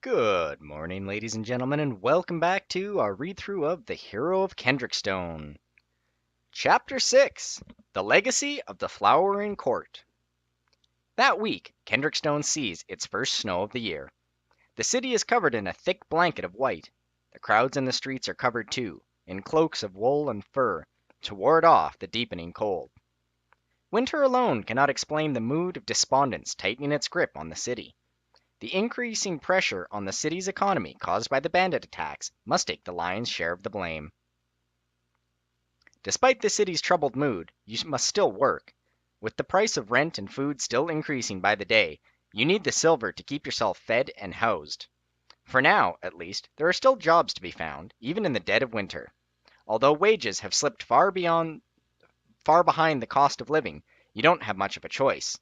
Good morning, ladies and gentlemen, and welcome back to our read-through of The Hero of Kendrickstone. Chapter 6, The Legacy of the Flowering Court. That week, Kendrickstone sees its first snow of the year. The city is covered in a thick blanket of white. The crowds in the streets are covered too, in cloaks of wool and fur, to ward off the deepening cold. Winter alone cannot explain the mood of despondence tightening its grip on the city. The increasing pressure on the city's economy caused by the bandit attacks must take the lion's share of the blame. Despite the city's troubled mood, you must still work. With the price of rent and food still increasing by the day, you need the silver to keep yourself fed and housed. For now, at least, there are still jobs to be found, even in the dead of winter. Although wages have slipped far behind the cost of living, you don't have much of a choice.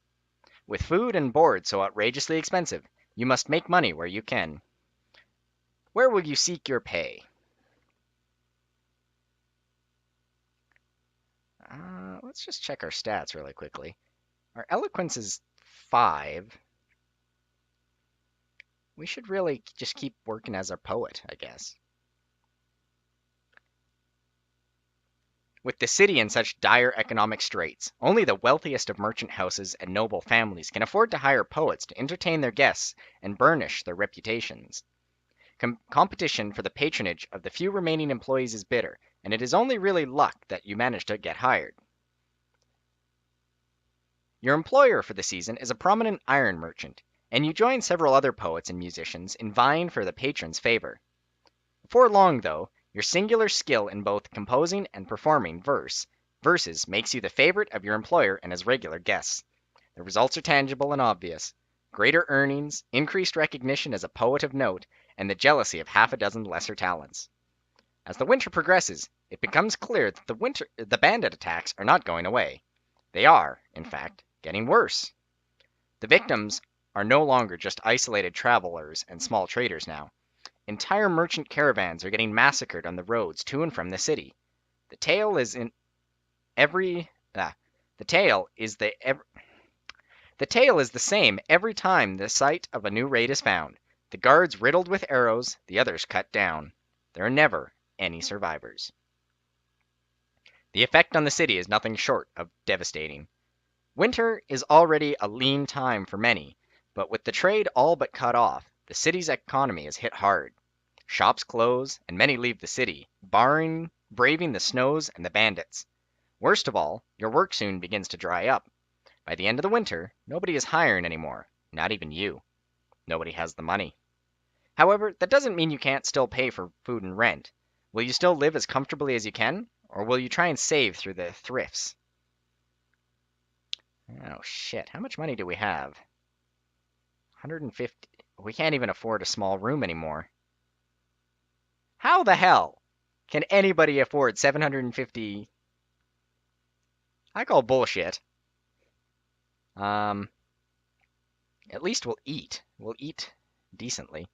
With food and board so outrageously expensive, you must make money where you can. Where will you seek your pay? Let's just check our stats really quickly. Our eloquence is 5. We should really just keep working as a poet, I guess. With the city in such dire economic straits, only the wealthiest of merchant houses and noble families can afford to hire poets to entertain their guests and burnish their reputations. Competition for the patronage of the few remaining employees is bitter, and it is only really luck that you manage to get hired. Your employer for the season is a prominent iron merchant, and you join several other poets and musicians in vying for the patron's favor. Before long, though, your singular skill in both composing and performing verses makes you the favorite of your employer and his regular guests. The results are tangible and obvious: greater earnings, increased recognition as a poet of note, and the jealousy of half a dozen lesser talents. As the winter progresses, it becomes clear that the bandit attacks are not going away. They are, in fact, getting worse. The victims are no longer just isolated travelers and small traders now. Entire merchant caravans are getting massacred on the roads to and from the city. The tale is in every the tale is the ev- the tale is the same every time the site of a new raid is found. The guards riddled with arrows, the others cut down. There are never any survivors. The effect on the city is nothing short of devastating. Winter is already a lean time for many, but with the trade all but cut off, the city's economy is hit hard. Shops close, and many leave the city, braving the snows and the bandits. Worst of all, your work soon begins to dry up. By the end of the winter, nobody is hiring anymore, not even you. Nobody has the money. However, that doesn't mean you can't still pay for food and rent. Will you still live as comfortably as you can, or will you try and save through the thrifts? Oh shit, how much money do we have? 150. We can't even afford a small room anymore. How the hell can anybody afford 750? I call bullshit. At least we'll eat. We'll eat decently.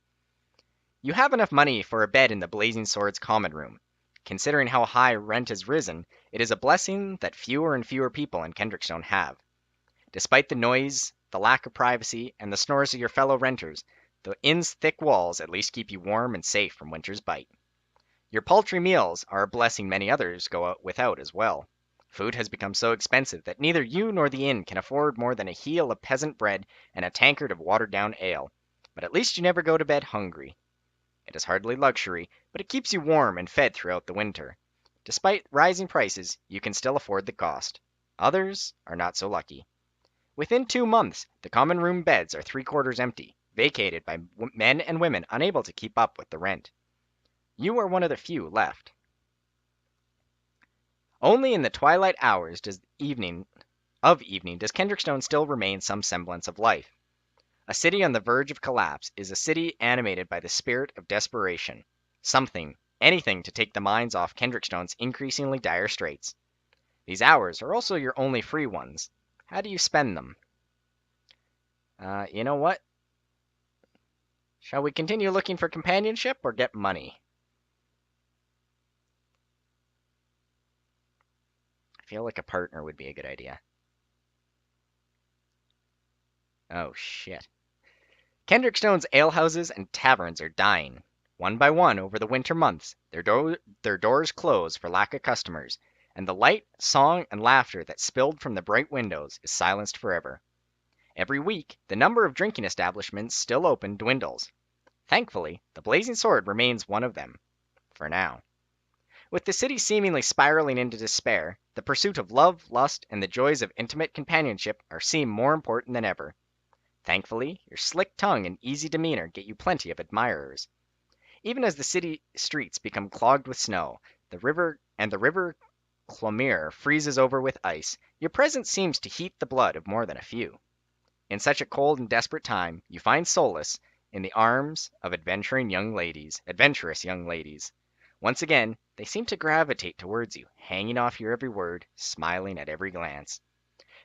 You have enough money for a bed in the Blazing Sword's common room. Considering how high rent has risen, it is a blessing that fewer and fewer people in Kendrickstone have. Despite the noise, the lack of privacy, and the snores of your fellow renters, the inn's thick walls at least keep you warm and safe from winter's bite. Your paltry meals are a blessing many others go out without as well. Food has become so expensive that neither you nor the inn can afford more than a heel of peasant bread and a tankard of watered-down ale. But at least you never go to bed hungry. It is hardly luxury, but it keeps you warm and fed throughout the winter. Despite rising prices, you can still afford the cost. Others are not so lucky. Within 2 months, the common room beds are three-quarters empty, vacated by men and women unable to keep up with the rent. You are one of the few left. Only in the twilight hours does evening does Kendrickstone still remain some semblance of life. A city on the verge of collapse is a city animated by the spirit of desperation. Something, anything to take the minds off Kendrickstone's increasingly dire straits. These hours are also your only free ones. How do you spend them? You know what? Shall we continue looking for companionship or get money? I feel like a partner would be a good idea. Oh, shit. Kendrickstone's alehouses and taverns are dying. One by one over the winter months, their doors close for lack of customers, and the light, song, and laughter that spilled from the bright windows is silenced forever. Every week, the number of drinking establishments still open dwindles. Thankfully, the Blazing Sword remains one of them. For now. With the city seemingly spiraling into despair, the pursuit of love, lust, and the joys of intimate companionship seem more important than ever. Thankfully, your slick tongue and easy demeanor get you plenty of admirers. Even as the city streets become clogged with snow, the river Clomere freezes over with ice, your presence seems to heat the blood of more than a few. In such a cold and desperate time, you find solace in the arms of adventurous young ladies. Once again, they seem to gravitate towards you, hanging off your every word, smiling at every glance.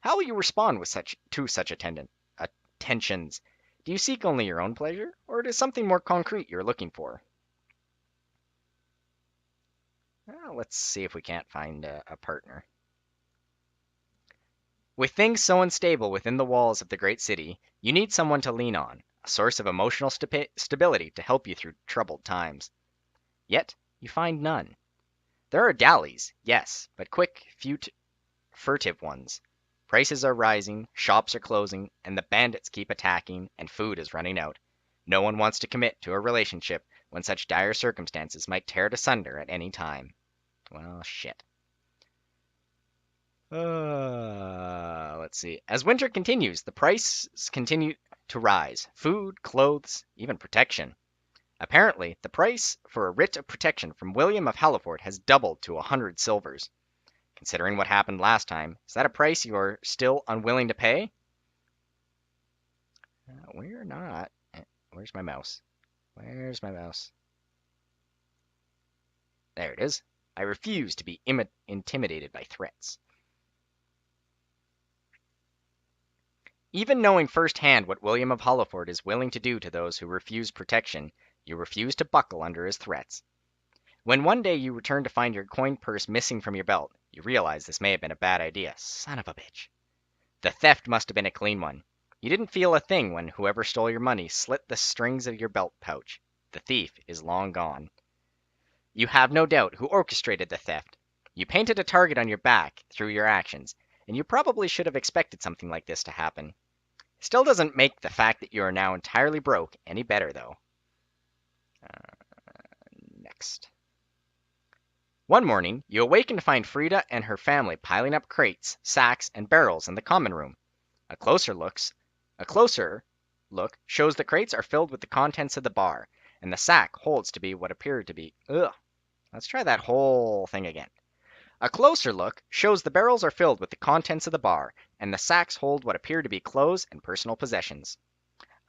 How will you respond to such attentions? Do you seek only your own pleasure, or is something more concrete you're looking for? Well, let's see if we can't find a partner. With things so unstable within the walls of the great city, you need someone to lean on, a source of emotional stability to help you through troubled times. Yet, you find none. There are dallies, yes, but quick, furtive ones. Prices are rising, shops are closing, and the bandits keep attacking, and food is running out. No one wants to commit to a relationship when such dire circumstances might tear it asunder at any time. Well, shit. Let's see. As winter continues, the prices continue to rise. Food, clothes, even protection. Apparently, the price for a writ of protection from William of Halliford has doubled to 100 silvers. Considering what happened last time, is that a price you are still unwilling to pay? We're not. Where's my mouse? Where's my mouse? There it is. I refuse to be intimidated by threats. Even knowing firsthand what William of Halliford is willing to do to those who refuse protection, you refuse to buckle under his threats. When one day you return to find your coin purse missing from your belt, you realize this may have been a bad idea. Son of a bitch. The theft must have been a clean one. You didn't feel a thing when whoever stole your money slit the strings of your belt pouch. The thief is long gone. You have no doubt who orchestrated the theft. You painted a target on your back through your actions, and you probably should have expected something like this to happen. Still doesn't make the fact that you are now entirely broke any better, though. Next. One morning, you awaken to find Frida and her family piling up crates, sacks, and barrels in the common room. A closer look shows the crates are filled with the contents of the bar, and the sack holds to be what appeared to be... Let's try that whole thing again. A closer look shows the barrels are filled with the contents of the bar, and the sacks hold what appear to be clothes and personal possessions.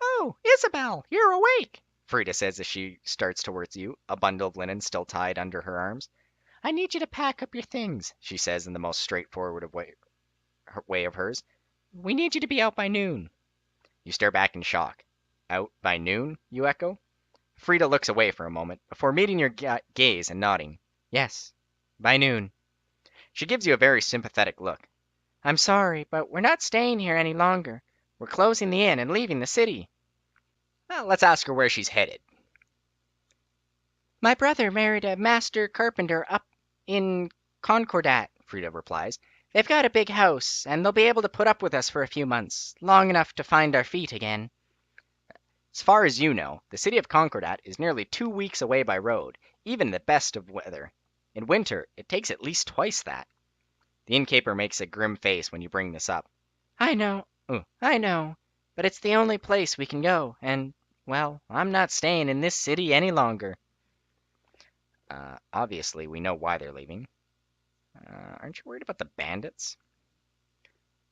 "Oh, Isabel, you're awake," Frida says as she starts towards you, a bundle of linen still tied under her arms. "I need you to pack up your things," she says in the most straightforward way of hers. "We need you to be out by noon." You stare back in shock. "Out by noon?" you echo. Frida looks away for a moment, before meeting your gaze and nodding. "Yes, by noon." She gives you a very sympathetic look. "I'm sorry, but we're not staying here any longer. We're closing the inn and leaving the city." Well, let's ask her where she's headed. "My brother married a master carpenter up in Concordat," Frida replies. "They've got a big house, and they'll be able to put up with us for a few months, long enough to find our feet again." As far as you know, the city of Concordat is nearly 2 weeks away by road, even in the best of weather. In winter, it takes at least twice that. The innkeeper makes a grim face when you bring this up. I know, but it's the only place we can go, and, well, I'm not staying in this city any longer." Obviously, we know why they're leaving. Aren't you worried about the bandits?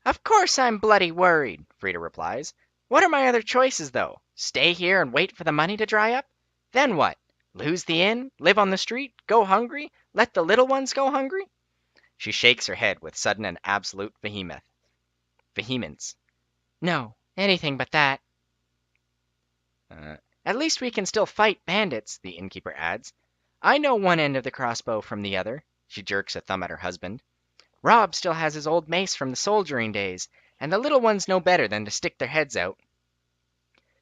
"Of course I'm bloody worried," Frida replies. "What are my other choices, though? Stay here and wait for the money to dry up? Then what? Lose the inn? Live on the street? Go hungry? Let the little ones go hungry?" She shakes her head with sudden and absolute vehemence. "No, anything but that." At least we can still fight bandits," the innkeeper adds. "I know one end of the crossbow from the other." She jerks a thumb at her husband. "Rob still has his old mace from the soldiering days, and the little ones know better than to stick their heads out."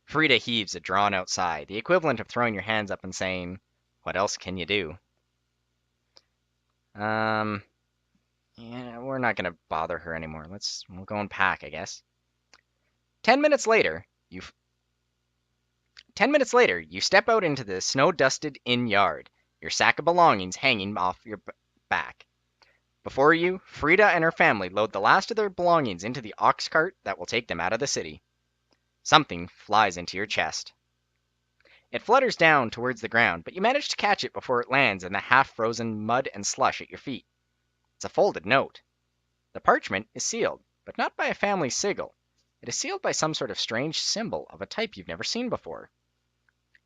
Frida heaves a drawn-out sigh, the equivalent of throwing your hands up and saying, "What else can you do?" Yeah, we're not gonna bother her anymore. We'll go and pack, I guess. 10 minutes later, you 10 minutes later, you step out into the snow-dusted inn yard, your sack of belongings hanging off your back. Before you, Frida and her family load the last of their belongings into the ox cart that will take them out of the city. Something flies into your chest. It flutters down towards the ground, but you manage to catch it before it lands in the half-frozen mud and slush at your feet. It's a folded note. The parchment is sealed, but not by a family sigil. It is sealed by some sort of strange symbol of a type you've never seen before.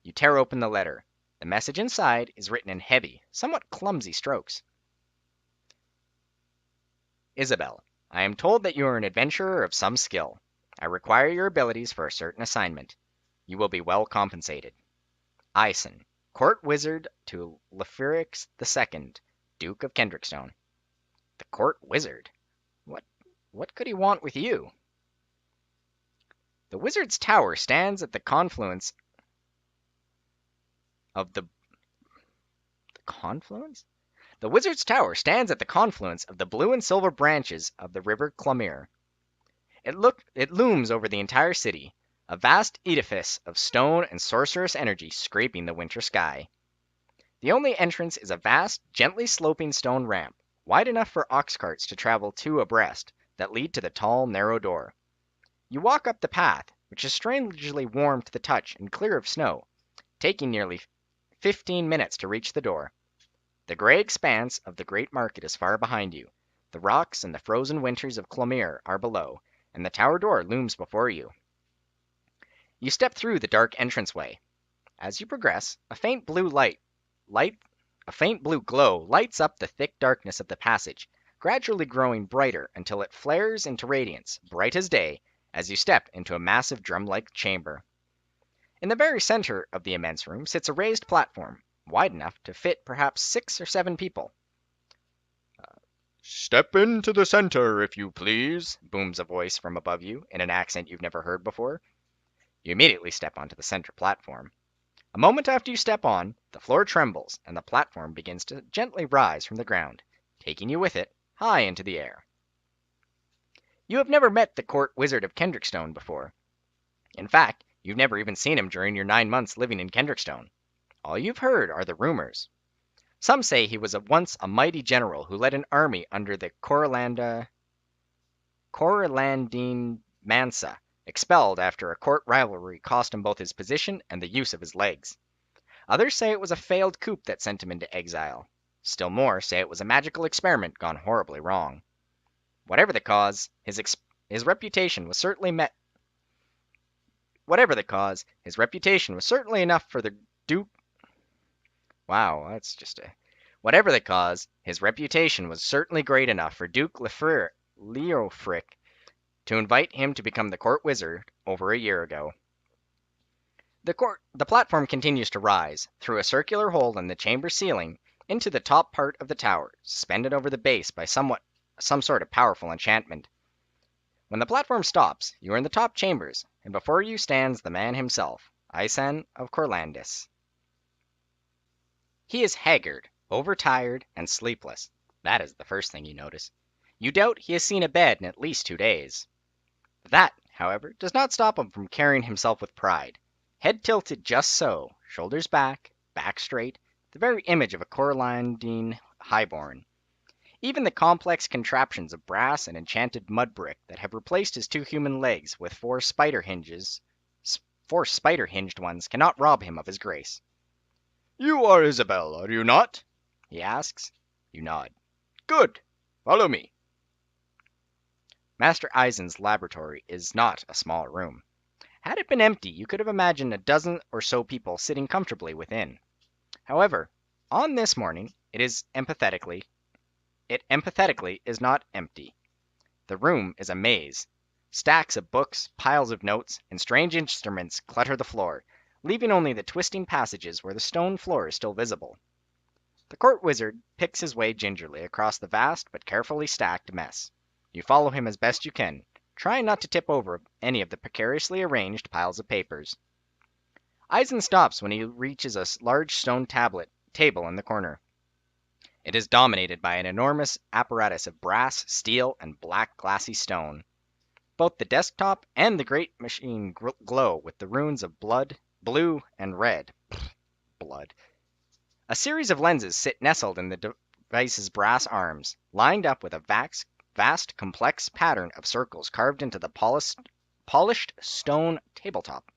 You tear open the letter. The message inside is written in heavy, somewhat clumsy strokes. Isabel, I am told that you are an adventurer of some skill. I require your abilities for a certain assignment. You will be well compensated. Ison, Court Wizard to Lefurix II, Duke of Kendrickstone. The Court Wizard? What could he want with you? The Wizard's Tower stands at the confluence of the confluence? The Wizard's Tower stands at the confluence of the blue and silver branches of the river Clomere. It looms over the entire city, a vast edifice of stone and sorcerous energy scraping the winter sky. The only entrance is a vast, gently sloping stone ramp, wide enough for ox carts to travel two abreast, that lead to the tall, narrow door. You walk up the path, which is strangely warm to the touch and clear of snow, taking nearly 15 minutes to reach the door. The gray expanse of the great market is far behind you. The rocks and the frozen winters of Clomere are below, and the tower door looms before you. You step through the dark entranceway. As you progress, a faint blue glow lights up the thick darkness of the passage, gradually growing brighter until it flares into radiance, bright as day, as you step into a massive drum-like chamber. In the very center of the immense room sits a raised platform, wide enough to fit perhaps 6 or 7 people. "Step into the center, if you please," booms a voice from above you in an accent you've never heard before. You immediately step onto the center platform. A moment after you step on, the floor trembles and the platform begins to gently rise from the ground, taking you with it high into the air. You have never met the Court Wizard of Kendrickstone before. In fact, you've never even seen him during your 9 months living in Kendrickstone. All you've heard are the rumors. Some say he was once a mighty general who led an army under the Coralandine Mansa, expelled after a court rivalry cost him both his position and the use of his legs. Others say it was a failed coup that sent him into exile. Still more say it was a magical experiment gone horribly wrong. Whatever the cause, his reputation was certainly enough for the Duke. Whatever the cause, his reputation was certainly great enough for Duke Leofric to invite him to become the court wizard over a year ago. The platform continues to rise, through a circular hole in the chamber ceiling, into the top part of the tower, suspended over the base by some sort of powerful enchantment. When the platform stops, you are in the top chambers, and before you stands the man himself, Isan of Corlandis. He is haggard, overtired, and sleepless. That is the first thing you notice. You doubt he has seen a bed in at least 2 days. That, however, does not stop him from carrying himself with pride. Head tilted just so, shoulders back, back straight, the very image of a Coralandine highborn. Even the complex contraptions of brass and enchanted mud brick that have replaced his 2 human legs with 4 spider-hinged ones cannot rob him of his grace. "You are Isabel, are you not?" he asks. You nod. "Good. Follow me." Master Eisen's laboratory is not a small room. Had it been empty, you could have imagined a dozen or so people sitting comfortably within. However, on this morning, it emphatically is not empty. The room is a maze. Stacks of books, piles of notes, and strange instruments clutter the floor, leaving only the twisting passages where the stone floor is still visible. The court wizard picks his way gingerly across the vast but carefully stacked mess. You follow him as best you can, trying not to tip over any of the precariously arranged piles of papers. Eisen stops when he reaches a large stone table in the corner. It is dominated by an enormous apparatus of brass, steel, and black glassy stone. Both the desktop and the great machine glow with the runes of blood, blue, and red. Blood. A series of lenses sit nestled in the device's brass arms, lined up with a vast, complex pattern of circles carved into the polished stone tabletop.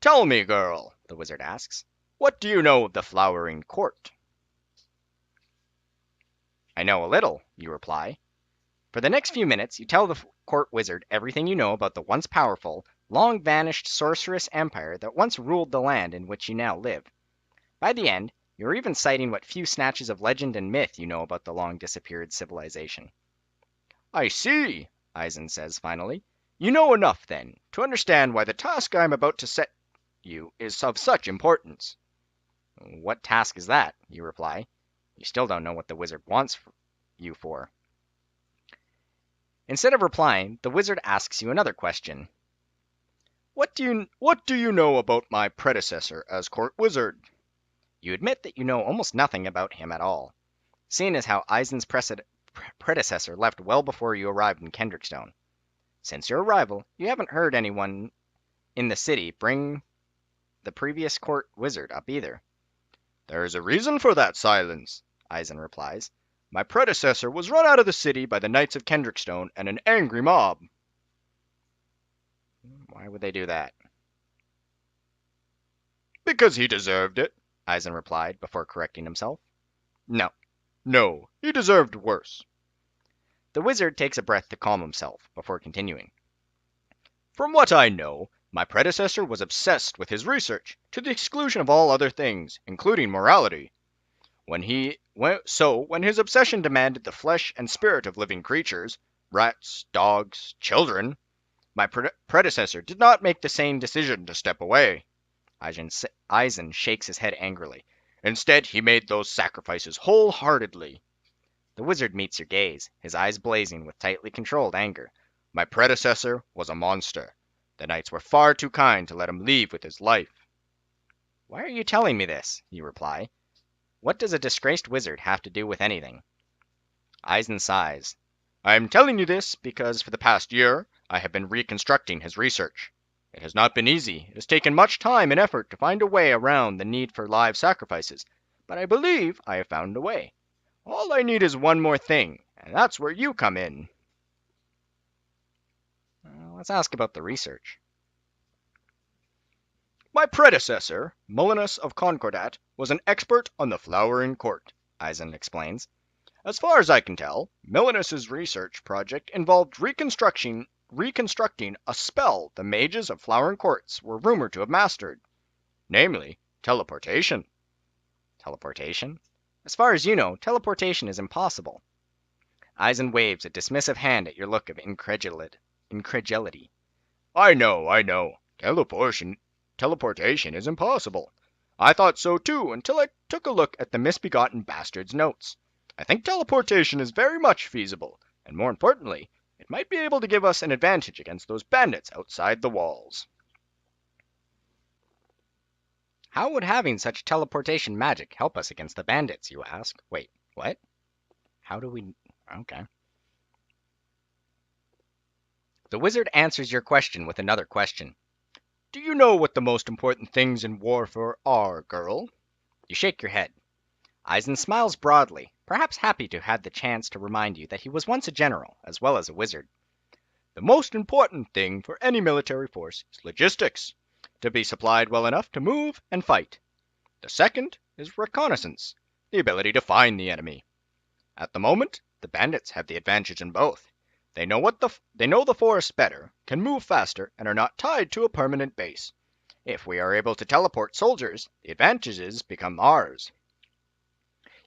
"Tell me, girl," the wizard asks, "what do you know of the Flowering Court?" "I know a little," you reply. For the next few minutes, you tell the court wizard everything you know about the once powerful, long vanished sorceress empire that once ruled the land in which you now live. By the end, you're even citing what few snatches of legend and myth you know about the long disappeared civilization. "I see," Eisen says finally. "You know enough, then, to understand why the task I am about to set you is of such importance." "What task is that?" you reply. You still don't know what the wizard wants you for. Instead of replying, the wizard asks you another question. What do you know about my predecessor as court wizard?" You admit that you know almost nothing about him at all, seeing as how Eisen's predecessor left well before you arrived in Kendrickstone. Since your arrival, you haven't heard anyone in the city bring the previous court wizard up either. "There is a reason for that silence," Eisen replies. "My predecessor was run out of the city by the Knights of Kendrickstone and an angry mob." "Why would they do that?" "Because he deserved it," Eisen replied before correcting himself. No, he deserved worse." The wizard takes a breath to calm himself before continuing. "From what I know, my predecessor was obsessed with his research, to the exclusion of all other things, including morality. When his obsession demanded the flesh and spirit of living creatures, rats, dogs, children, my predecessor did not make the sane decision to step away." Eisen shakes his head angrily. "Instead, he made those sacrifices wholeheartedly." The wizard meets your gaze, his eyes blazing with tightly controlled anger. "My predecessor was a monster. The knights were far too kind to let him leave with his life." "Why are you telling me this?" you reply. "What does a disgraced wizard have to do with anything?" Eisen sighs. "I am telling you this because for the past year I have been reconstructing his research. It has not been easy. It has taken much time and effort to find a way around the need for live sacrifices, but I believe I have found a way. All I need is one more thing, and that's where you come in." Let's ask about the research. "My predecessor, Mulinus of Concordat, was an expert on the Flowering Court," Eisen explains. "As far as I can tell, Mulinus's research project involved reconstructing a spell the mages of Flowering Courts were rumored to have mastered, namely teleportation." "Teleportation? As far as you know, teleportation is impossible." Eisen waves a dismissive hand at your look of incredulity. I know. Teleportation is impossible. I thought so too until I took a look at the misbegotten bastard's notes. I think teleportation is very much feasible, and more importantly, it might be able to give us an advantage against those bandits outside the walls." "How would having such teleportation magic help us against the bandits?" you ask. Wait, what? How do we... Okay. The wizard answers your question with another question. "Do you know what the most important things in warfare are, girl?" You shake your head. Eisen smiles broadly, perhaps happy to have the chance to remind you that he was once a general, as well as a wizard. "The most important thing for any military force is logistics, to be supplied well enough to move and fight. The second is reconnaissance, the ability to find the enemy. At the moment, the bandits have the advantage in both. They know the forest better, can move faster, and are not tied to a permanent base. If we are able to teleport soldiers, the advantages become ours."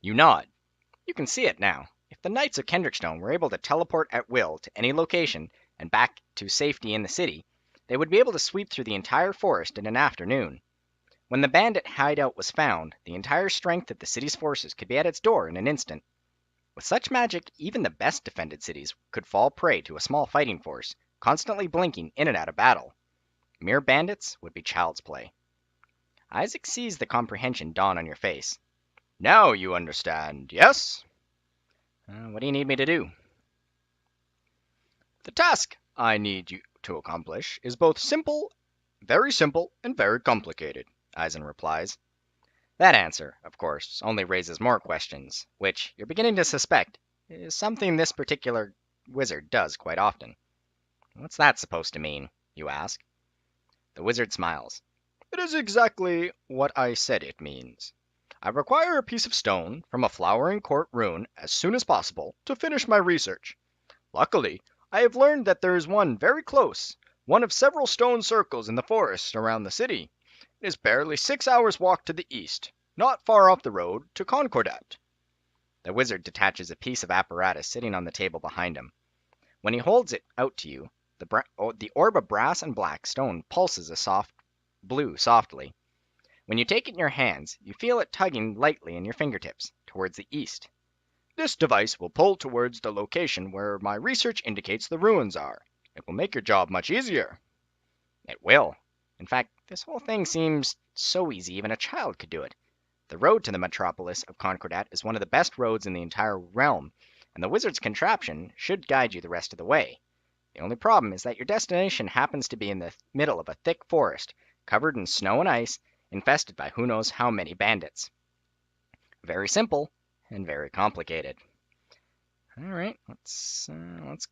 You nod. You can see it now. If the Knights of Kendrickstone were able to teleport at will to any location and back to safety in the city, they would be able to sweep through the entire forest in an afternoon. When the bandit hideout was found, the entire strength of the city's forces could be at its door in an instant. With such magic, even the best defended cities could fall prey to a small fighting force, constantly blinking in and out of battle. Mere bandits would be child's play. Isaac sees the comprehension dawn on your face. Now you understand, yes? What do you need me to do? The task I need you to accomplish is both simple, and very complicated, Eisen replies. That answer, of course, only raises more questions, which you're beginning to suspect is something this particular wizard does quite often. What's that supposed to mean? You ask. The wizard smiles. It is exactly what I said it means. I require a piece of stone from a flowering court ruin as soon as possible to finish my research. Luckily, I have learned that there is one very close, one of several stone circles in the forest around the city. It is barely 6 hours' walk to the east, not far off the road to Concordat. The wizard detaches a piece of apparatus sitting on the table behind him. When he holds it out to you, the orb of brass and black stone pulses a soft blue softly. When you take it in your hands, you feel it tugging lightly in your fingertips, towards the east. This device will pull towards the location where my research indicates the ruins are. It will make your job much easier. It will. In fact, this whole thing seems so easy even a child could do it. The road to the metropolis of Concordat is one of the best roads in the entire realm, and the wizard's contraption should guide you the rest of the way. The only problem is that your destination happens to be in the middle of a thick forest, covered in snow and ice, infested by who knows how many bandits. Very simple, and very complicated. All right, let's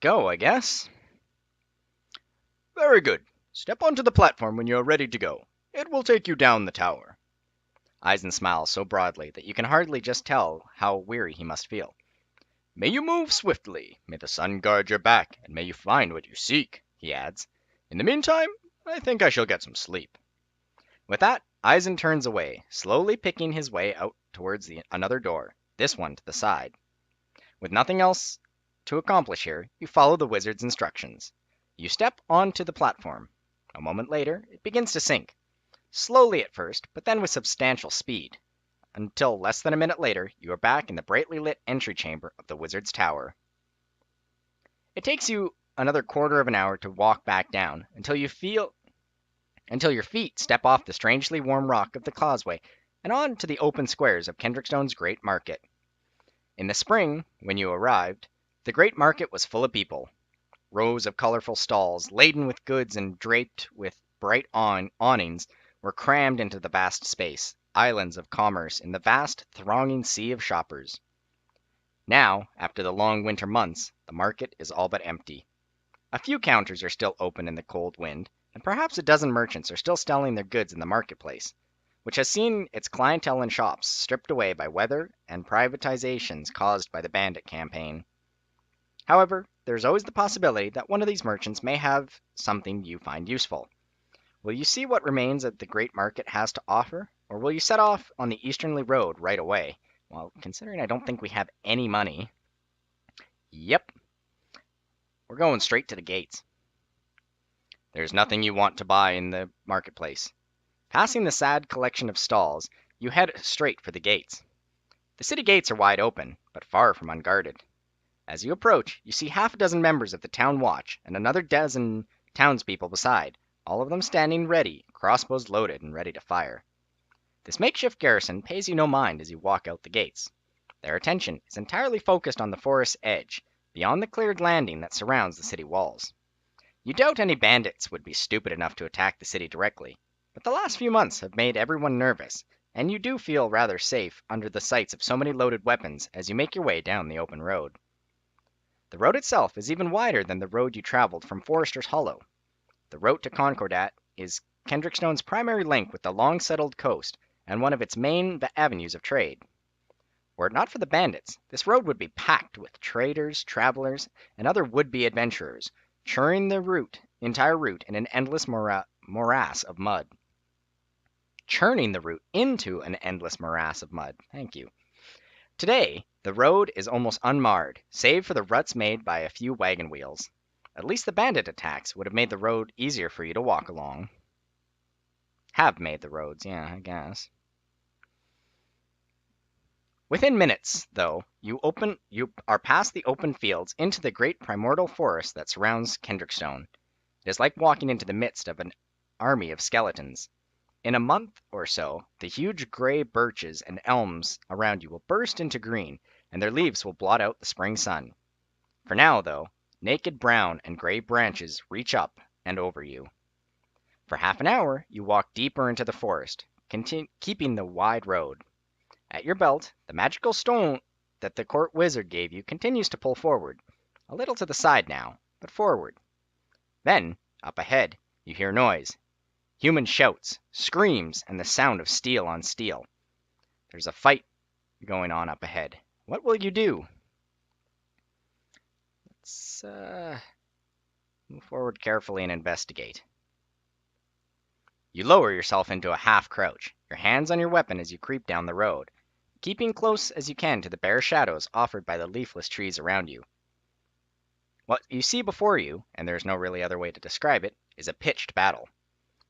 go, I guess. Very good. Step onto the platform when you're ready to go. It will take you down the tower. Eisen smiles so broadly that you can hardly just tell how weary he must feel. May you move swiftly, may the sun guard your back, and may you find what you seek, he adds. In the meantime, I think I shall get some sleep. With that, Eisen turns away, slowly picking his way out towards another door, this one to the side. With nothing else to accomplish here, you follow the wizard's instructions. You step onto the platform. A moment later, it begins to sink. Slowly at first, but then with substantial speed. Until less than a minute later, you are back in the brightly lit entry chamber of the wizard's tower. It takes you another quarter of an hour to walk back down, until your feet step off the strangely warm rock of the causeway and on to the open squares of Kendrickstone's great market. In the spring, when you arrived, the great market was full of people. Rows of colorful stalls, laden with goods and draped with bright awnings, were crammed into the vast space, islands of commerce in the vast, thronging sea of shoppers. Now, after the long winter months, the market is all but empty. A few counters are still open in the cold wind, and perhaps a dozen merchants are still selling their goods in the marketplace, which has seen its clientele and shops stripped away by weather and privatizations caused by the bandit campaign. However, there is always the possibility that one of these merchants may have something you find useful. Will you see what remains of the great market has to offer, or will you set off on the easterly road right away? Well, considering I don't think we have any money. Yep. We're going straight to the gates. There's nothing you want to buy in the marketplace. Passing the sad collection of stalls, you head straight for the gates. The city gates are wide open, but far from unguarded. As you approach, you see half a dozen members of the town watch and another dozen townspeople beside, all of them standing ready, crossbows loaded and ready to fire. This makeshift garrison pays you no mind as you walk out the gates. Their attention is entirely focused on the forest's edge, beyond the cleared landing that surrounds the city walls. You doubt any bandits would be stupid enough to attack the city directly, but the last few months have made everyone nervous, and you do feel rather safe under the sights of so many loaded weapons as you make your way down the open road. The road itself is even wider than the road you traveled from Forester's Hollow. The route to Concordat is Kendrickstone's primary link with the long-settled coast and one of its main avenues of trade. Were it not for the bandits, this road would be packed with traders, travelers, and other would-be adventurers, churning the entire route in an endless morass of mud. Churning the route into an endless morass of mud. Thank you. Today, the road is almost unmarred, save for the ruts made by a few wagon wheels. At least the bandit attacks would have made the road easier for you to walk along. Have made the roads, yeah, I guess. Within minutes, though, you are past the open fields into the great primordial forest that surrounds Kendrickstone. It is like walking into the midst of an army of skeletons. In a month or so, the huge gray birches and elms around you will burst into green, and their leaves will blot out the spring sun. For now, though, naked brown and gray branches reach up and over you. For half an hour, you walk deeper into the forest, keeping the wide road. At your belt, the magical stone that the court wizard gave you continues to pull forward, a little to the side now, but forward. Then, up ahead, you hear noise. Human shouts, screams, and the sound of steel on steel. There's a fight going on up ahead. What will you do? Let's move forward carefully and investigate. You lower yourself into a half crouch, your hands on your weapon as you creep down the road, keeping close as you can to the bare shadows offered by the leafless trees around you. What you see before you, and there's no really other way to describe it, is a pitched battle.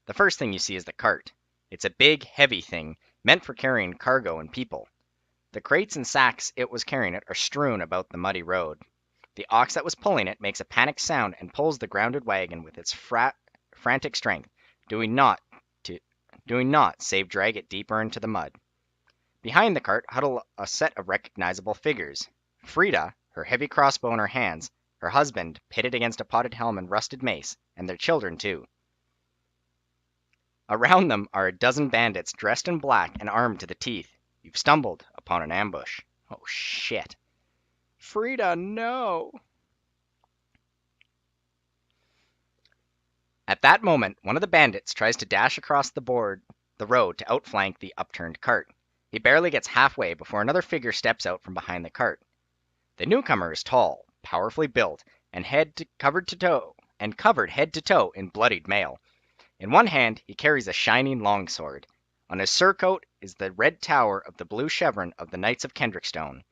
The first thing you see is the cart. It's a big, heavy thing, meant for carrying cargo and people. The crates and sacks it was carrying it are strewn about the muddy road. The ox that was pulling it makes a panicked sound and pulls the grounded wagon with its frantic strength, doing naught save drag it deeper into the mud. Behind the cart huddle a set of recognizable figures. Frida, her heavy crossbow in her hands, her husband pitted against a potted helm and rusted mace, and their children too. Around them are a dozen bandits dressed in black and armed to the teeth. You've stumbled upon an ambush. Oh shit. Frida, no! At that moment, one of the bandits tries to dash across the road to outflank the upturned cart. He barely gets halfway before another figure steps out from behind the cart. The newcomer is tall, powerfully built, and covered head to toe in bloodied mail. In one hand, he carries a shining longsword. On his surcoat is the red tower of the blue chevron of the Knights of Kendrickstone.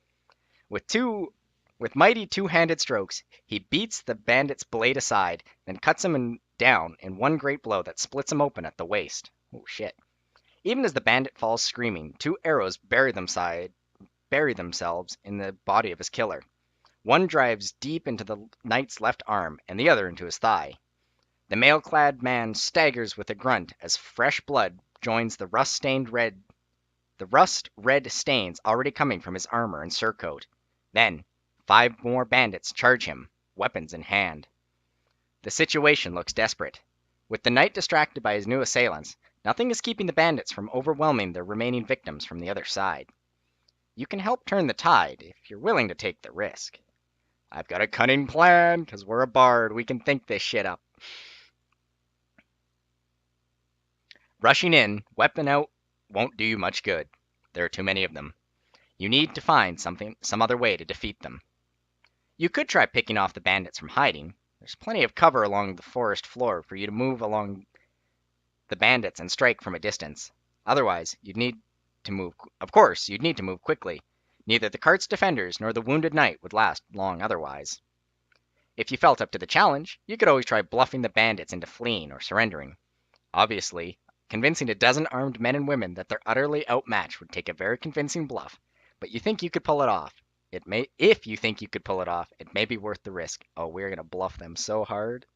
With mighty two-handed strokes, he beats the bandit's blade aside, then cuts him down in one great blow that splits him open at the waist. Oh shit. Even as the bandit falls screaming, two arrows bury themselves in the body of his killer. One drives deep into the knight's left arm, and the other into his thigh. The mail-clad man staggers with a grunt as fresh blood joins the rust-red stains already coming from his armor and surcoat. Then, 5 more bandits charge him, weapons in hand. The situation looks desperate. With the knight distracted by his new assailants, nothing is keeping the bandits from overwhelming their remaining victims from the other side. You can help turn the tide if you're willing to take the risk. I've got a cunning plan, 'cause we're a bard, we can think this shit up. Rushing in, weapon out, won't do you much good. There are too many of them. You need to find some other way to defeat them. You could try picking off the bandits from hiding. There's plenty of cover along the forest floor for you to move along the bandits and strike from a distance. Otherwise, you'd need to move quickly. Neither the cart's defenders nor the wounded knight would last long otherwise. If you felt up to the challenge, you could always try bluffing the bandits into fleeing or surrendering. Obviously, convincing a dozen armed men and women that they're utterly outmatched would take a very convincing bluff, but you think you could pull it off. If you think you could pull it off, it may be worth the risk. Oh, we're gonna bluff them so hard.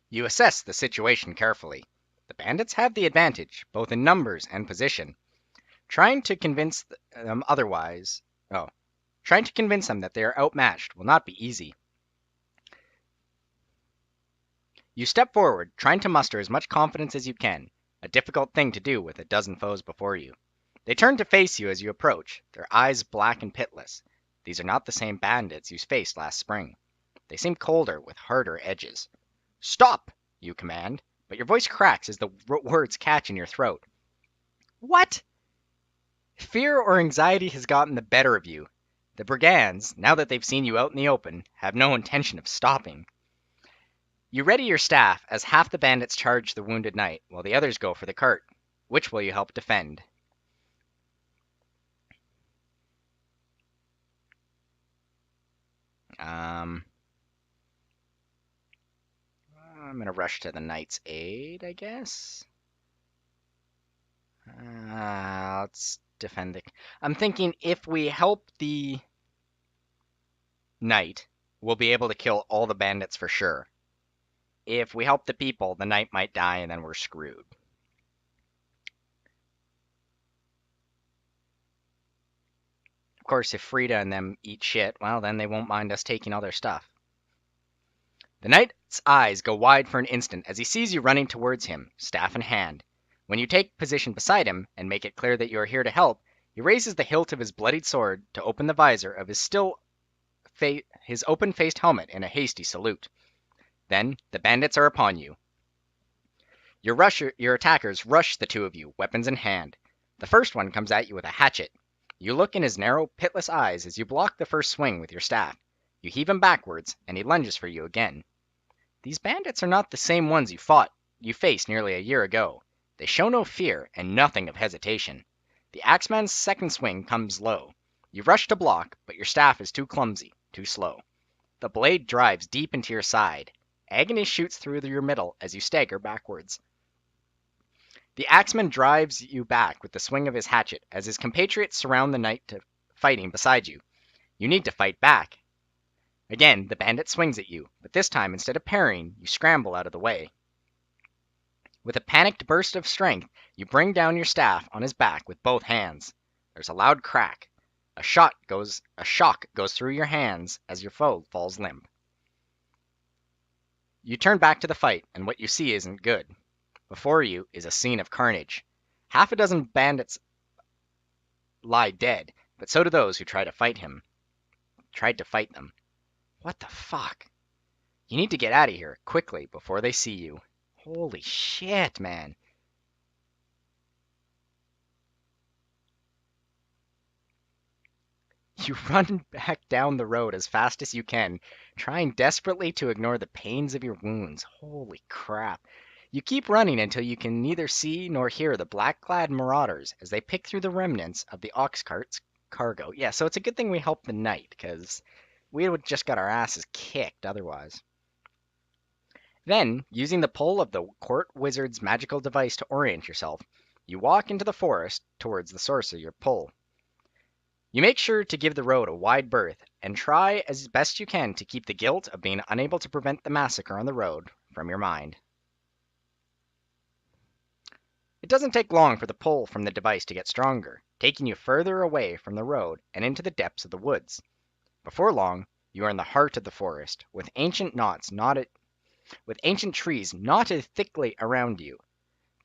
You assess the situation carefully. The bandits have the advantage, both in numbers and position. Trying to convince them that they are outmatched will not be easy. You step forward, trying to muster as much confidence as you can, a difficult thing to do with a dozen foes before you. They turn to face you as you approach, their eyes black and pitless. These are not the same bandits you faced last spring. They seem colder, with harder edges. "Stop!" you command, but your voice cracks as the words catch in your throat. What? Fear or anxiety has gotten the better of you. The brigands, now that they've seen you out in the open, have no intention of stopping. You ready your staff as half the bandits charge the wounded knight, while the others go for the cart. Which will you help defend? I'm going to rush to the knight's aid, I guess. Let's defend the... I'm thinking if we help the knight, we'll be able to kill all the bandits for sure. if we help the people, the knight might die and then we're screwed. Of course, if Frida and them eat shit, well, then they won't mind us taking all their stuff. The knight's eyes go wide for an instant as he sees you running towards him, staff in hand. When you take position beside him and make it clear that you are here to help, he raises the hilt of his bloodied sword to open the visor of his his open-faced helmet in a hasty salute. Then the bandits are upon you. Your attackers rush the two of you, weapons in hand. The first one comes at you with a hatchet. You look in his narrow, pitless eyes as you block the first swing with your staff. You heave him backwards, and he lunges for you again. These bandits are not the same ones you faced nearly a year ago. They show no fear and nothing of hesitation. The axeman's second swing comes low. You rush to block, but your staff is too clumsy, too slow. The blade drives deep into your side. Agony shoots through your middle as you stagger backwards. The axeman drives you back with the swing of his hatchet as his compatriots surround the knight fighting beside you. You need to fight back. Again, the bandit swings at you, but this time, instead of parrying, you scramble out of the way. With a panicked burst of strength, you bring down your staff on his back with both hands. There's a loud crack. A shock goes through your hands as your foe falls limp. You turn back to the fight, and what you see isn't good. Before you is a scene of carnage. Half a dozen bandits lie dead, but so do those who tried to fight them. What the fuck? You need to get out of here, quickly, before they see you. Holy shit, man. You run back down the road as fast as you can, trying desperately to ignore the pains of your wounds. Holy crap. You keep running until you can neither see nor hear the black-clad marauders as they pick through the remnants of the ox cart's cargo. Yeah, so it's a good thing we helped the knight, because we would just got our asses kicked otherwise. Then, using the pull of the court wizard's magical device to orient yourself, you walk into the forest towards the source of your pull. You make sure to give the road a wide berth, and try as best you can to keep the guilt of being unable to prevent the massacre on the road from your mind. It doesn't take long for the pull from the device to get stronger, taking you further away from the road and into the depths of the woods. Before long, you are in the heart of the forest, with ancient trees knotted thickly around you.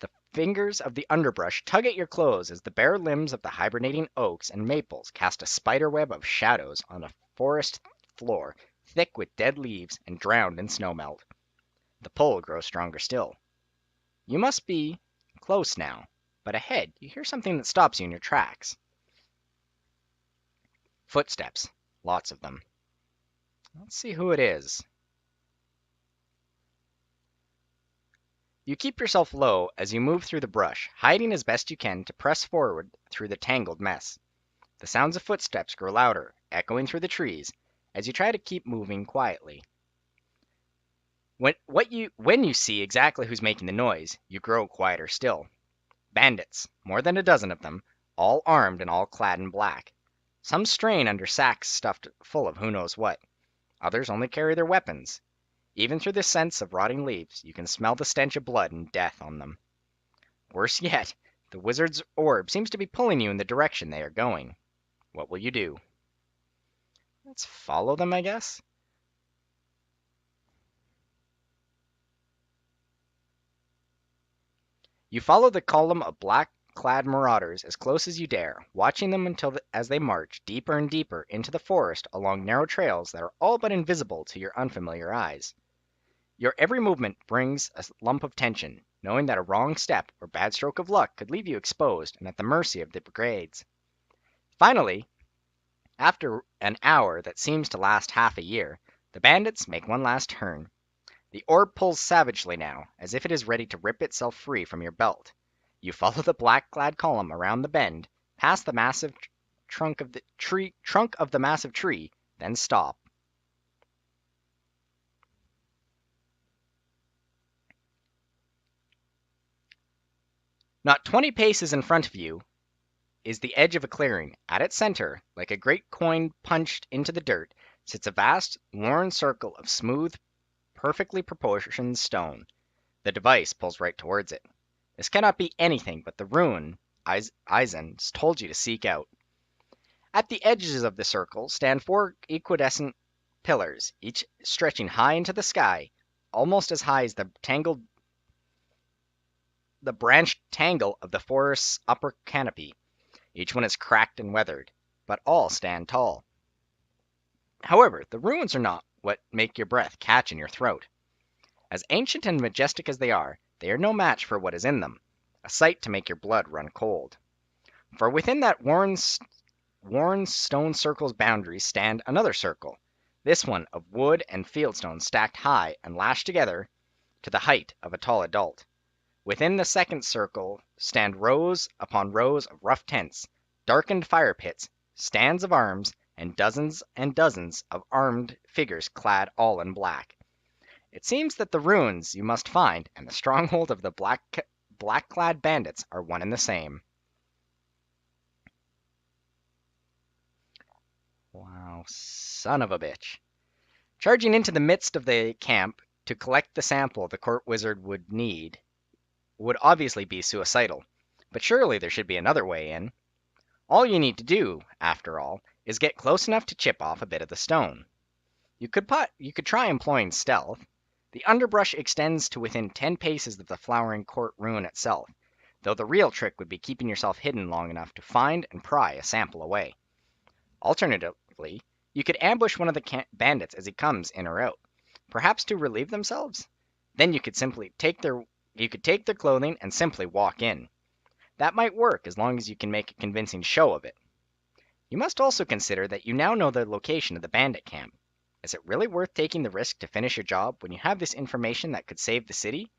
The fingers of the underbrush tug at your clothes as the bare limbs of the hibernating oaks and maples cast a spiderweb of shadows on a forest floor thick with dead leaves and drowned in snowmelt. The pull grows stronger still. You must be close now, but ahead you hear something that stops you in your tracks. Footsteps, lots of them. Let's see who it is. You keep yourself low as you move through the brush, hiding as best you can to press forward through the tangled mess. The sounds of footsteps grow louder, echoing through the trees, as you try to keep moving quietly. When you see exactly who's making the noise, you grow quieter still. Bandits, more than a dozen of them, all armed and all clad in black. Some strain under sacks stuffed full of who knows what. Others only carry their weapons. Even through the scents of rotting leaves, you can smell the stench of blood and death on them. Worse yet, the wizard's orb seems to be pulling you in the direction they are going. What will you do? Let's follow them, I guess? You follow the column of black-clad marauders as close as you dare, watching them as they march deeper and deeper into the forest along narrow trails that are all but invisible to your unfamiliar eyes. Your every movement brings a lump of tension, knowing that a wrong step or bad stroke of luck could leave you exposed and at the mercy of the brigades. Finally, after an hour that seems to last half a year, the bandits make one last turn. The orb pulls savagely now, as if it is ready to rip itself free from your belt. You follow the black-clad column around the bend, past the massive trunk of the massive tree, then stop. Not 20 paces in front of you is the edge of a clearing. At its center, like a great coin punched into the dirt, sits a vast, worn circle of smooth, perfectly proportioned stone. The device pulls right towards it. This cannot be anything but the rune Eisen told you to seek out. At the edges of the circle stand four equidistant pillars, each stretching high into the sky, almost as high as the branched tangle of the forest's upper canopy. Each one is cracked and weathered, but all stand tall. However, the ruins are not what make your breath catch in your throat. As ancient and majestic as they are no match for what is in them, a sight to make your blood run cold. For within that worn stone circle's boundaries stand another circle, this one of wood and fieldstone stacked high and lashed together to the height of a tall adult. Within the second circle stand rows upon rows of rough tents, darkened fire pits, stands of arms, and dozens of armed figures clad all in black. It seems that the ruins you must find and the stronghold of the black-clad bandits are one and the same. Wow, son of a bitch. Charging into the midst of the camp to collect the sample the court wizard would need would obviously be suicidal, but surely there should be another way in. All you need to do, after all, is get close enough to chip off a bit of the stone. You could try employing stealth. The underbrush extends to within 10 paces of the flowering court ruin itself, though the real trick would be keeping yourself hidden long enough to find and pry a sample away. Alternatively, you could ambush one of the bandits as he comes in or out, perhaps to relieve themselves. Then you could take their clothing and simply walk in. That might work as long as you can make a convincing show of it. You must also consider that you now know the location of the bandit camp. Is it really worth taking the risk to finish your job when you have this information that could save the city?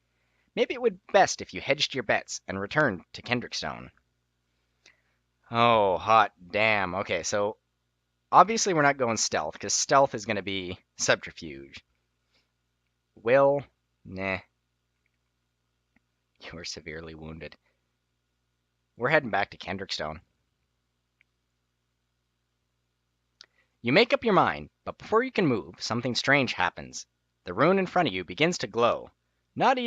Maybe it would be best if you hedged your bets and returned to Kendrickstone. Oh, hot damn. Okay, so obviously we're not going stealth, because stealth is going to be subterfuge. Will? Nah. You are severely wounded. We're heading back to Kendrickstone. You make up your mind, but before you can move, something strange happens. The rune in front of you begins to glow. Not the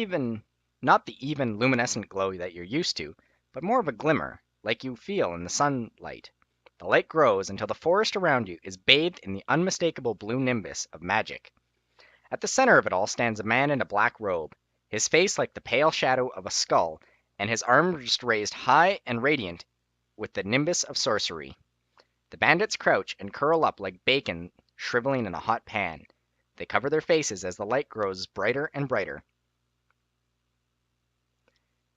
even luminescent glow that you're used to, but more of a glimmer, like you feel in the sunlight. The light grows until the forest around you is bathed in the unmistakable blue nimbus of magic. At the center of it all stands a man in a black robe, his face like the pale shadow of a skull, and his arms raised high and radiant with the nimbus of sorcery. The bandits crouch and curl up like bacon shriveling in a hot pan. They cover their faces as the light grows brighter and brighter.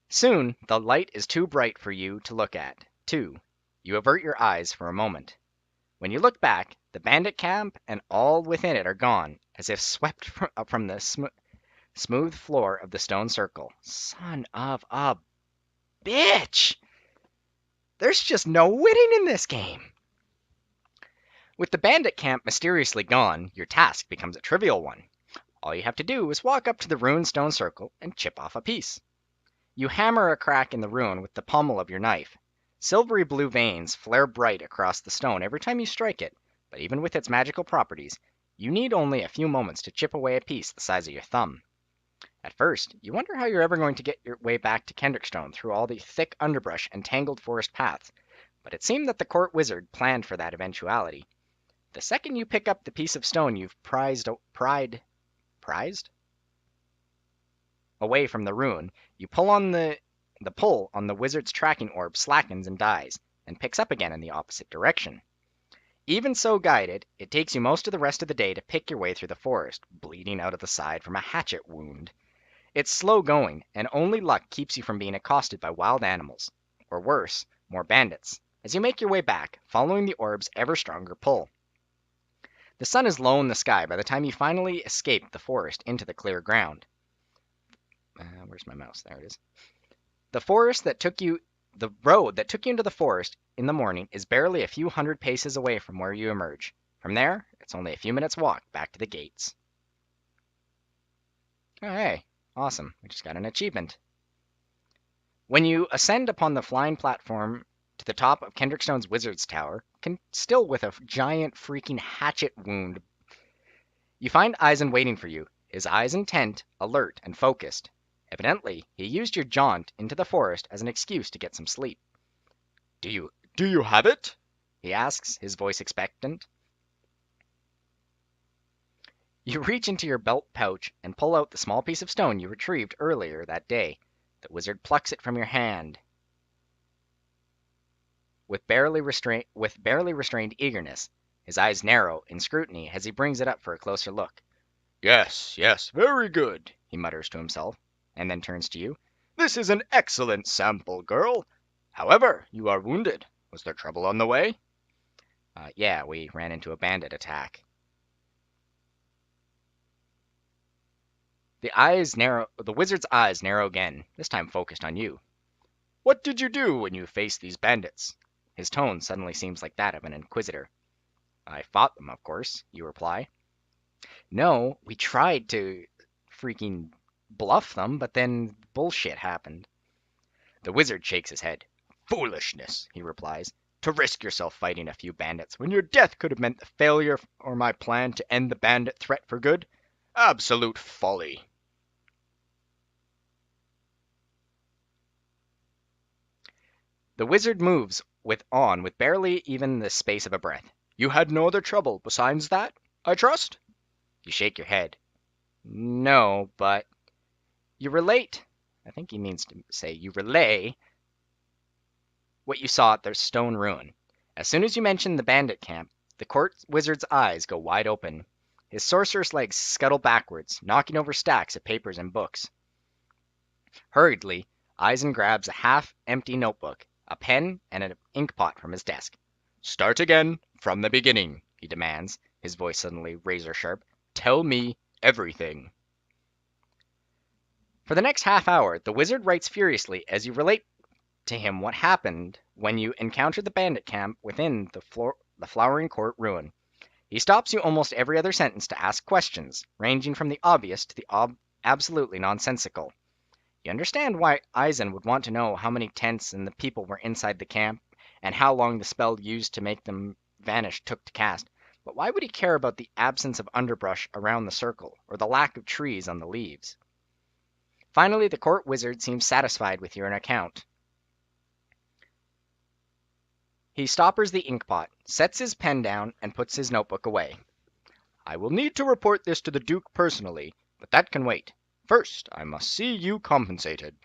Soon, the light is too bright for you to look at, too. You avert your eyes for a moment. When you look back, the bandit camp and all within it are gone, as if swept from the smooth floor of the stone circle. Son of a bitch! There's just no winning in this game! With the bandit camp mysteriously gone, your task becomes a trivial one. All you have to do is walk up to the ruined stone circle and chip off a piece. You hammer a crack in the ruin with the pommel of your knife. Silvery blue veins flare bright across the stone every time you strike it, but even with its magical properties, you need only a few moments to chip away a piece the size of your thumb. At first, you wonder how you're ever going to get your way back to Kendrickstone through all the thick underbrush and tangled forest paths, but it seemed that the court wizard planned for that eventuality. The second you pick up the piece of stone you've prized away from the ruin, you pull on the pull on the wizard's tracking orb slackens and dies, and picks up again in the opposite direction. Even so guided, it takes you most of the rest of the day to pick your way through the forest, bleeding out of the side from a hatchet wound. It's slow going, and only luck keeps you from being accosted by wild animals, or worse, more bandits, as you make your way back, following the orb's ever stronger pull. The sun is low in the sky by the time you finally escape the forest into the clear ground. Where's my mouse? There it is. The road that took you into the forest in the morning is barely a few hundred paces away from where you emerge. From there, it's only a few minutes' walk back to the gates. Oh, hey, awesome. We just got an achievement. When you ascend upon the flying platform to the top of Kendrickstone's Wizard's Tower, still with a giant freaking hatchet wound, you find Eisen waiting for you. his eyes intent, alert, and focused. Evidently, he used your jaunt into the forest as an excuse to get some sleep. Do you have it? He asks, his voice expectant. You reach into your belt pouch and pull out the small piece of stone you retrieved earlier that day. The wizard plucks it from your hand with barely restrained eagerness. His eyes narrow in scrutiny as he brings it up for a closer look. Yes, yes, very good, He mutters to himself, and then turns to you. This is an excellent sample, girl. However, you are wounded. Was there trouble on the way? Yeah, we ran into a bandit attack. The wizard's eyes narrow again, this time focused on you. What did you do when you faced these bandits? His tone suddenly seems like that of an inquisitor. I fought them, of course, you reply. No, we tried to freaking bluff them, but then bullshit happened. The wizard shakes his head. Foolishness, he replies, to risk yourself fighting a few bandits when your death could have meant the failure of my plan to end the bandit threat for good. Absolute folly. The wizard moves on with barely even the space of a breath. You had no other trouble besides that, I trust? You shake your head. No, but you relate. I think he means to say you relay what you saw at their stone ruin. As soon as you mention the bandit camp, the court wizard's eyes go wide open. His sorcerer's legs scuttle backwards, knocking over stacks of papers and books. Hurriedly, Eisen grabs a half-empty notebook, a pen, and an inkpot from his desk. Start again, from the beginning, he demands, his voice suddenly razor-sharp. Tell me everything. For the next half hour, the wizard writes furiously as you relate to him what happened when you encountered the bandit camp within the Flowering Court ruin. He stops you almost every other sentence to ask questions, ranging from the obvious to the absolutely nonsensical. You understand why Eisen would want to know how many tents and the people were inside the camp, and how long the spell used to make them vanish took to cast, but why would he care about the absence of underbrush around the circle, or the lack of trees on the leaves? Finally, the court wizard seems satisfied with your account. He stoppers the inkpot, sets his pen down, and puts his notebook away. I will need to report this to the Duke personally, but that can wait. First, I must see you compensated.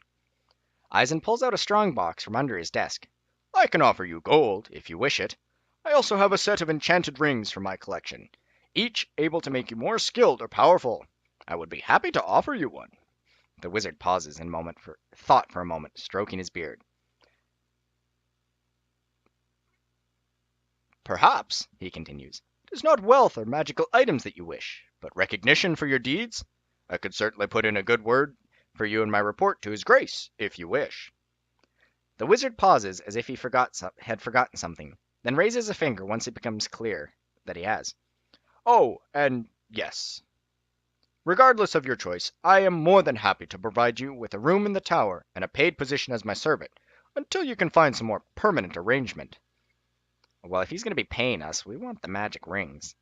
Eisen pulls out a strong box from under his desk. I can offer you gold, if you wish it. I also have a set of enchanted rings from my collection, each able to make you more skilled or powerful. I would be happy to offer you one. The wizard pauses in thought for a moment, stroking his beard. Perhaps, he continues, it is not wealth or magical items that you wish, but recognition for your deeds. I could certainly put in a good word for you in my report to his grace, if you wish. The wizard pauses as if he had forgotten something, then raises a finger once it becomes clear that he has. Oh, and yes. Regardless of your choice, I am more than happy to provide you with a room in the tower and a paid position as my servant, until you can find some more permanent arrangement. Well, if he's going to be paying us, we want the magic rings.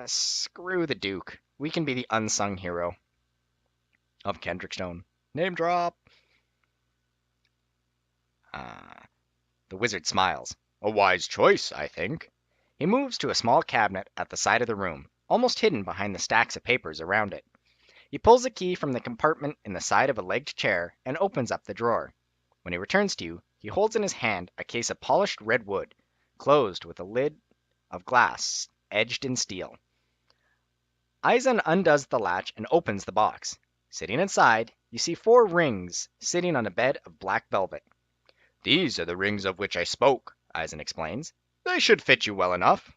Screw the Duke. We can be the unsung hero of Kendrickstone. Name drop. The wizard smiles. A wise choice, I think. He moves to a small cabinet at the side of the room, almost hidden behind the stacks of papers around it. He pulls a key from the compartment in the side of a legged chair and opens up the drawer. When he returns to you, he holds in his hand a case of polished red wood, closed with a lid of glass edged in steel. Eisen undoes the latch and opens the box. Sitting inside, you see 4 rings sitting on a bed of black velvet. These are the rings of which I spoke, Eisen explains. They should fit you well enough.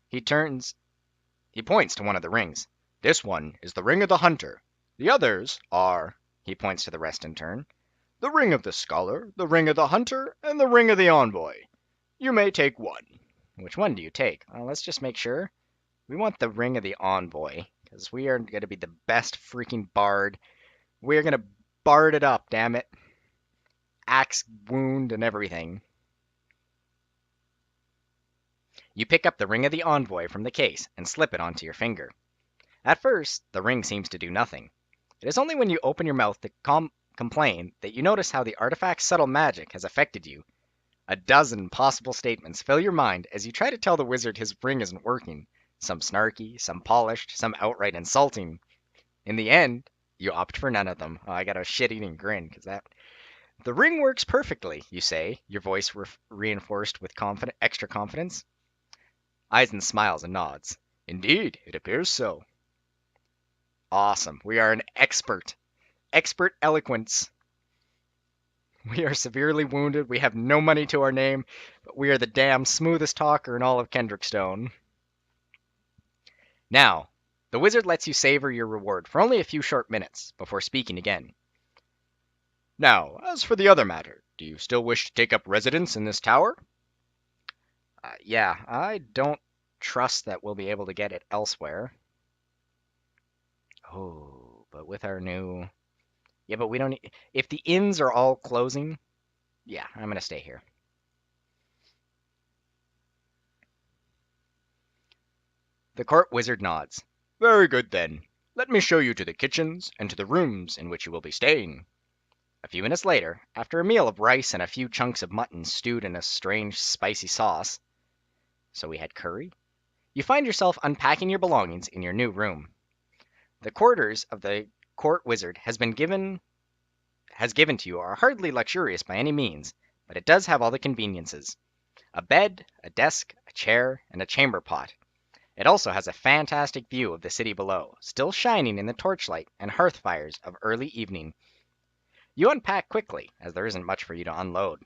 He points to one of the rings. This one is the ring of the hunter. The others are, he points to the rest in turn, the ring of the scholar, the ring of the hunter, and the ring of the envoy. You may take one. Which one do you take? Well, let's just make sure. We want the ring of the envoy, because we are going to be the best freaking bard. We're going to bard it up, damn it. Axe wound and everything. You pick up the ring of the envoy from the case and slip it onto your finger. At first, the ring seems to do nothing. It is only when you open your mouth to complain that you notice how the artifact's subtle magic has affected you. A dozen possible statements fill your mind as you try to tell the wizard his ring isn't working. Some snarky, some polished, some outright insulting. In the end, you opt for none of them. Oh, I got a shit-eating grin because that. The ring works perfectly, you say, your voice reinforced with extra confidence. Eisen smiles and nods. Indeed, it appears so. Awesome. We are an expert. Expert eloquence. We are severely wounded. We have no money to our name, but we are the damn smoothest talker in all of Kendrickstone. Now, the wizard lets you savor your reward for only a few short minutes before speaking again. Now, as for the other matter, do you still wish to take up residence in this tower? Yeah, I don't trust that we'll be able to get it elsewhere. Oh, but with our new... Yeah, but we don't... If the inns are all closing... Yeah, I'm going to stay here. The court wizard nods. Very good then. Let me show you to the kitchens and to the rooms in which you will be staying. A few minutes later, after a meal of rice and a few chunks of mutton stewed in a strange spicy sauce, so we had curry, you find yourself unpacking your belongings in your new room. The quarters of the court wizard has given to you are hardly luxurious by any means, but it does have all the conveniences. A bed, a desk, a chair, and a chamber pot. It also has a fantastic view of the city below, still shining in the torchlight and hearth fires of early evening. You unpack quickly, as there isn't much for you to unload.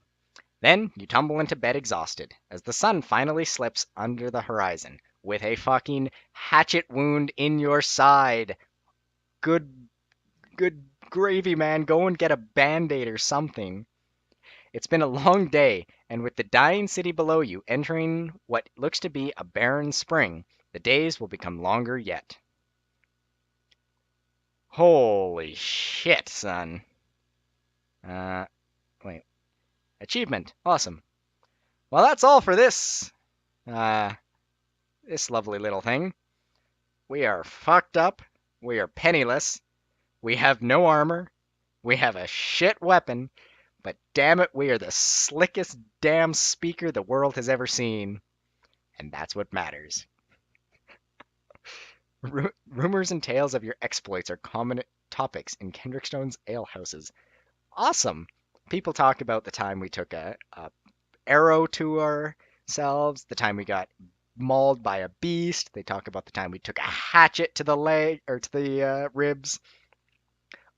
Then you tumble into bed exhausted, as the sun finally slips under the horizon, with a fucking hatchet wound in your side. Good gravy, man. Go and get a band-aid or something. It's been a long day, and with the dying city below you entering what looks to be a barren spring, the days will become longer yet. Holy shit, son. Wait. Achievement. Awesome. Well, that's all for this lovely little thing. We are fucked up. We are penniless. We have no armor. We have a shit weapon. But damn it, we are the slickest damn speaker the world has ever seen. And that's what matters. Rumors and tales of your exploits are common topics in Kendrickstone's alehouses. Awesome. People talk about the time we took a arrow to ourselves, the time we got mauled by a beast. They talk about the time we took a hatchet to the leg or to the ribs.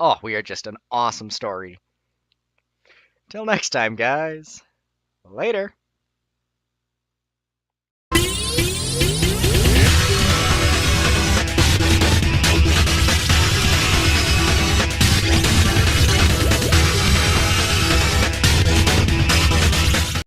Oh, we are just an awesome story. Till next time, guys. Later.